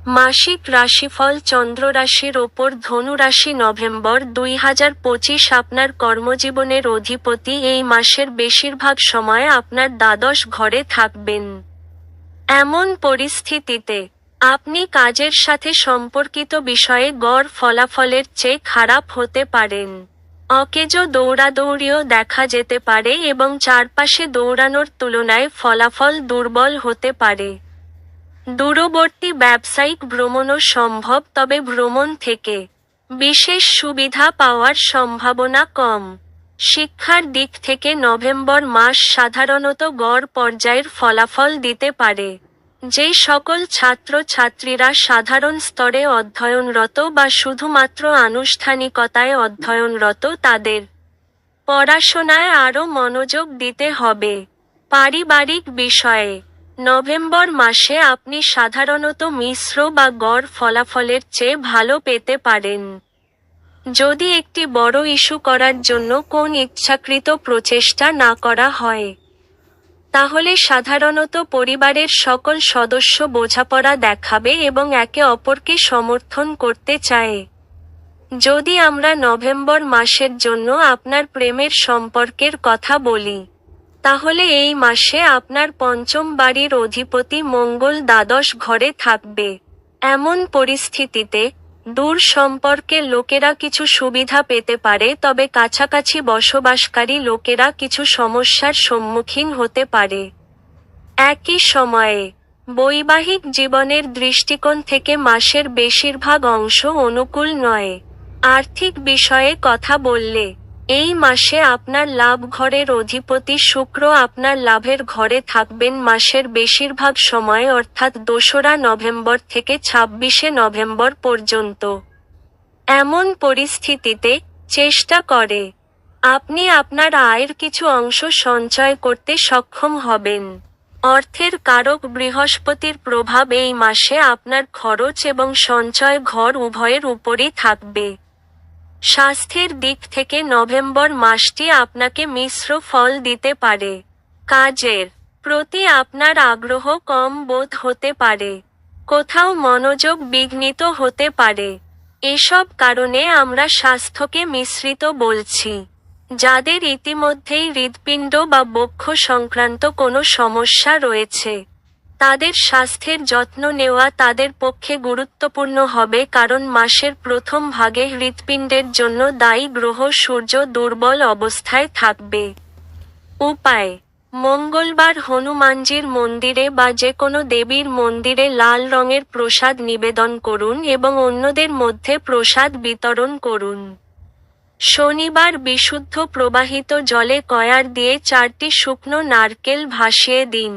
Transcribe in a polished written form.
মাসিক রাশিফল চন্দ্র রাশির ওপর ধনু রাশি নভেম্বর 2025 আপনার কর্মজীবনের অধিপতি এই মাসের বেশিরভাগ সময় আপনার দ্বাদশ ঘরে থাকবেন। এমন পরিস্থিতিতে আপনি কাজের সাথে সম্পর্কিত বিষয়ে গড় ফলাফলের চেয়ে খারাপ হতে পারেন। অকেজো দৌড়াদৌড়িও দেখা যেতে পারে এবং চারপাশে দৌড়ানোর তুলনায় ফলাফল দুর্বল হতে পারে। দূরবর্তী ব্যবসায়িক ভ্রমণও সম্ভব, তবে ভ্রমণ থেকে বিশেষ সুবিধা পাওয়ার সম্ভাবনা কম। শিক্ষার দিক থেকে নভেম্বর মাস সাধারণত গড় পর্যায়ের ফলাফল দিতে পারে। যে সকল ছাত্রছাত্রীরা সাধারণ স্তরে অধ্যয়নরত বা শুধুমাত্র আনুষ্ঠানিকতায় অধ্যয়নরত তাদের পড়াশোনায় আরও মনোযোগ দিতে হবে। পারিবারিক বিষয়ে নভেম্বর মাসে আপনি সাধারণত মিশ্র বা গড় ফলাফলের চেয়ে ভালো পেতে পারেন। যদি একটি বড় ইস্যু করার জন্য কোন ইচ্ছাকৃত প্রচেষ্টা না করা হয়, তাহলে সাধারণত পরিবারের সকল সদস্য বোঝাপড়া দেখাবে এবং একে অপরকে সমর্থন করতে চায়। যদি আমরা নভেম্বর মাসের জন্য আপনার প্রেমের সম্পর্কের কথা বলি, তাহলে এই মাসে আপনার পঞ্চম বাড়ির অধিপতি মঙ্গল দ্বাদশ ঘরে থাকবে। এমন পরিস্থিতিতে দূর সম্পর্কের লোকেরা কিছু সুবিধা পেতে পারে, তবে কাছাকাছি বসবাসকারী লোকেরা কিছু সমস্যার সম্মুখীন হতে পারে। একই সময়ে বৈবাহিক জীবনের দৃষ্টিকোণ থেকে মাসের বেশিরভাগ অংশ অনুকূল নয়। আর্থিক বিষয়ে কথা বললে, এই মাসে আপনার লাভ ঘরের অধিপতি শুক্র আপনার লাভের ঘরে থাকবেন মাসের বেশিরভাগ সময়, অর্থাৎ 2রা নভেম্বর থেকে 26শে নভেম্বর পর্যন্ত। এমন পরিস্থিতিতে চেষ্টা করে আপনি আপনার আয়ের কিছু অংশ সঞ্চয় করতে সক্ষম হবেন। অর্থের কারক বৃহস্পতির প্রভাব এই মাসে আপনার খরচ এবং সঞ্চয় ঘর উভয়ের উপরই থাকবে। স্বাস্থ্যের দিক থেকে নভেম্বর মাসটি আপনাকে মিশ্র ফল দিতে পারে। কাজের প্রতি আপনার আগ্রহ কম বোধ হতে পারে, কোথাও মনোযোগ বিঘ্নিত হতে পারে। এসব কারণে আমরা স্বাস্থ্যকে মিশ্রিত বলছি। যাদের ইতিমধ্যেই হৃৎপিণ্ড বা বক্ষ সংক্রান্ত কোনো সমস্যা রয়েছে, তাদের স্বাস্থ্যের যত্ন নেওয়া তাদের পক্ষে গুরুত্বপূর্ণ হবে, কারণ মাসের প্রথম ভাগে হৃৎপিণ্ডের জন্য দায়ী গ্রহ সূর্য দুর্বল অবস্থায় থাকবে। উপায়: মঙ্গলবার হনুমানজির মন্দিরে বা যে কোনো দেবীর মন্দিরে লাল রঙের প্রসাদ নিবেদন করুন এবং অন্যদের মধ্যে প্রসাদ বিতরণ করুন। শনিবার বিশুদ্ধ প্রবাহিত জলে কয়ার দিয়ে 4টি শুকনো নারকেল ভাসিয়ে দিন।